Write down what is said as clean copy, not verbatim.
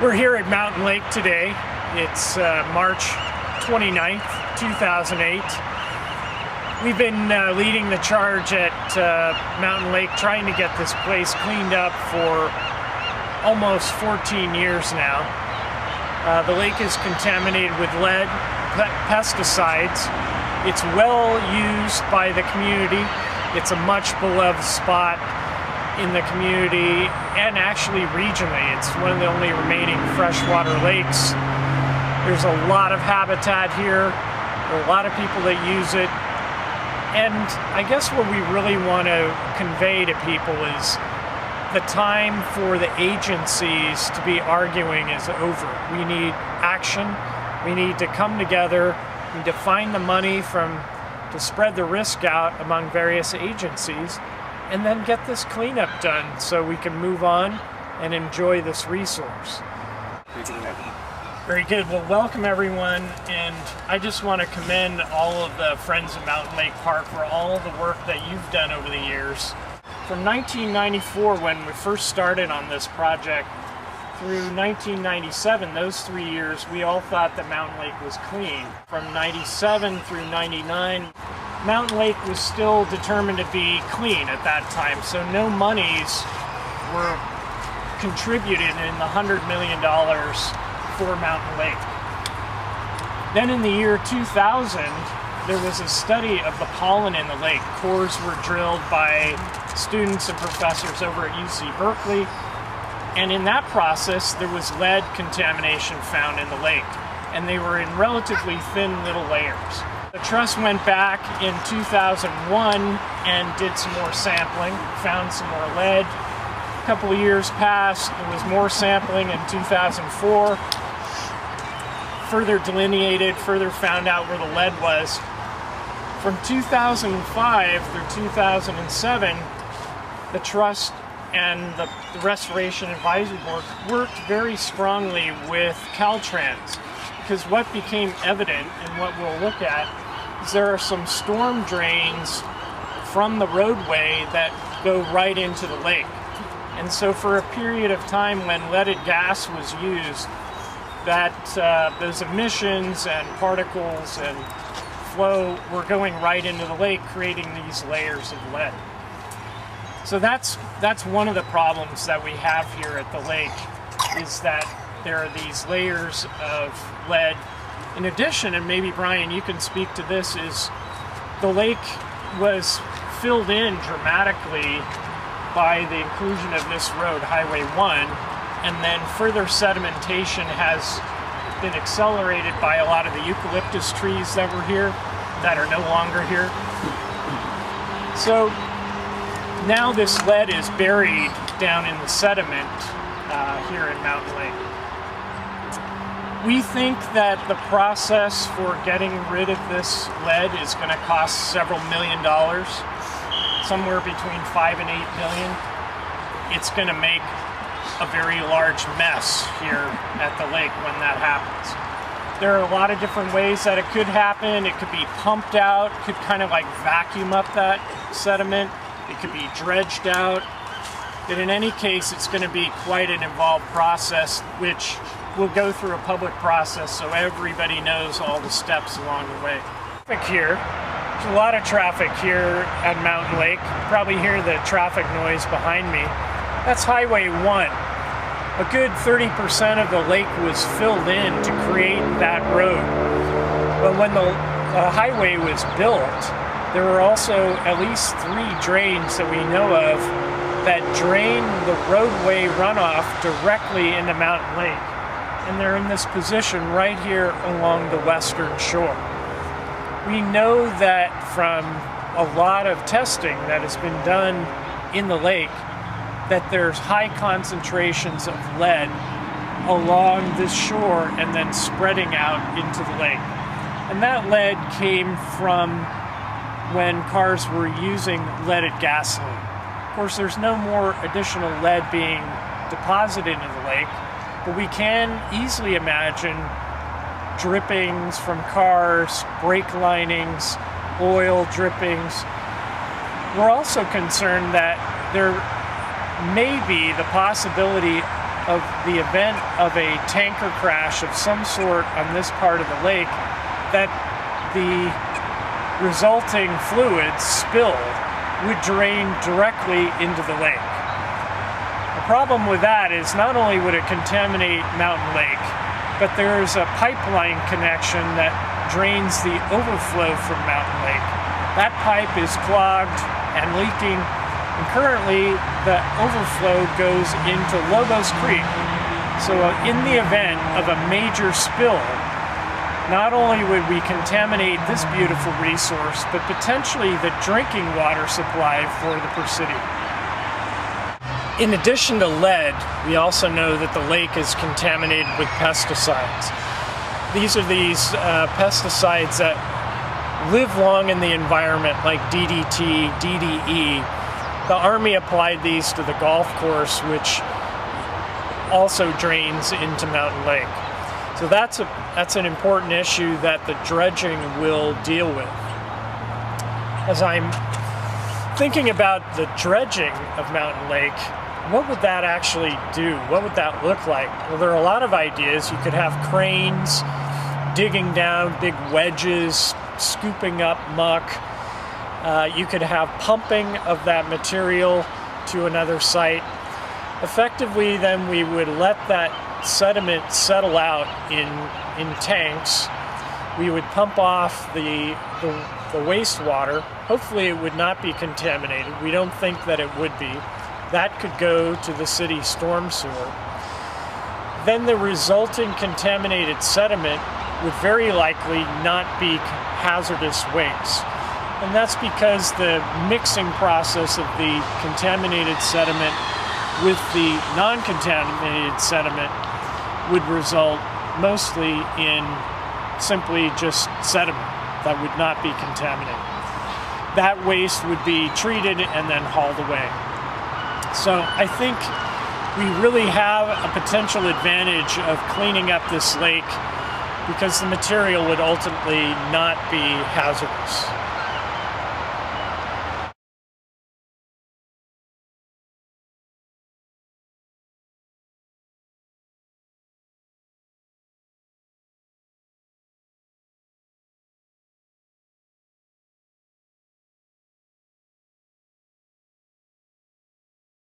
We're here at Mountain Lake today. It's March 29th, 2008. We've been leading the charge at Mountain Lake, trying to get this place cleaned up for almost 14 years now. The lake is contaminated with lead, pesticides. It's well used by the community. It's a much beloved spot in the community and actually regionally. It's one of the only remaining freshwater lakes. There's a lot of habitat here. There are a lot of people that use it. And I guess what we really want to convey to people is the time for the agencies to be arguing is over. We need action. We need to come together. We need to find the money to spread the risk out among various agencies, and then get this cleanup done so we can move on and enjoy this resource. Very good. Well, welcome everyone, and I just want to commend all of the Friends of Mountain Lake Park for all the work that you've done over the years. From 1994, when we first started on this project, through 1997, those 3 years, we all thought that Mountain Lake was clean. From 97 through 99, Mountain Lake was still determined to be clean at that time, so no monies were contributed in the $100 million for Mountain Lake. Then in the year 2000, there was a study of the pollen in the lake. Cores were drilled by students and professors over at UC Berkeley, and in that process, there was lead contamination found in the lake, and they were in relatively thin little layers. The trust went back in 2001 and did some more sampling, found some more lead. A couple of years passed, there was more sampling in 2004. Further delineated, further found out where the lead was. From 2005 through 2007, the trust and the Restoration Advisory Board worked very strongly with Caltrans, because what became evident and what we'll look at is there are some storm drains from the roadway that go right into the lake. And so for a period of time when leaded gas was used, that those emissions and particles and flow were going right into the lake, creating these layers of lead. So that's one of the problems that we have here at the lake, is that there are these layers of lead. In addition, and maybe Brian, you can speak to this, is the lake was filled in dramatically by the inclusion of this road, Highway 1, and then further sedimentation has been accelerated by a lot of the eucalyptus trees that were here that are no longer here. So now this lead is buried down in the sediment here in Mountain Lake. We think that the process for getting rid of this lead is going to cost several $1 million, somewhere between 5 and 8 million. It's going to make a very large mess here at the lake when that happens. There are a lot of different ways that it could happen. It could be pumped out, could kind of like vacuum up that sediment. It could be dredged out. But in any case, it's going to be quite an involved process, which will go through a public process so everybody knows all the steps along the way. Traffic here. There's a lot of traffic here at Mountain Lake. You probably hear the traffic noise behind me. That's Highway 1. A good 30% of the lake was filled in to create that road. But when the highway was built, there were also at least 3 drains that we know of that drain the roadway runoff directly into Mountain Lake. And they're in this position right here along the western shore. We know that from a lot of testing that has been done in the lake that there's high concentrations of lead along this shore and then spreading out into the lake. And that lead came from when cars were using leaded gasoline. Of course, there's no more additional lead being deposited into the lake, but we can easily imagine drippings from cars, brake linings, oil drippings. We're also concerned that there may be the possibility of the event of a tanker crash of some sort on this part of the lake, that the resulting fluids spill would drain directly into the lake. The problem with that is not only would it contaminate Mountain Lake, but there's a pipeline connection that drains the overflow from Mountain Lake. That pipe is clogged and leaking, and currently the overflow goes into Lobos Creek. So in the event of a major spill, not only would we contaminate this beautiful resource, but potentially the drinking water supply for the Presidio. In addition to lead, we also know that the lake is contaminated with pesticides. These are pesticides that live long in the environment, like DDT, DDE. The Army applied these to the golf course, which also drains into Mountain Lake. So that's an important issue that the dredging will deal with. As I'm thinking about the dredging of Mountain Lake, what would that actually do? What would that look like? Well, there are a lot of ideas. You could have cranes digging down big wedges, scooping up muck. You could have pumping of that material to another site. Effectively, then we would let that sediment settle out in tanks. We would pump off the wastewater. Hopefully it would not be contaminated. We don't think that it would be. That could go to the city storm sewer. Then the resulting contaminated sediment would very likely not be hazardous waste. And that's because the mixing process of the contaminated sediment with the non-contaminated sediment would result mostly in simply just sediment that would not be contaminated. That waste would be treated and then hauled away. So I think we really have a potential advantage of cleaning up this lake because the material would ultimately not be hazardous.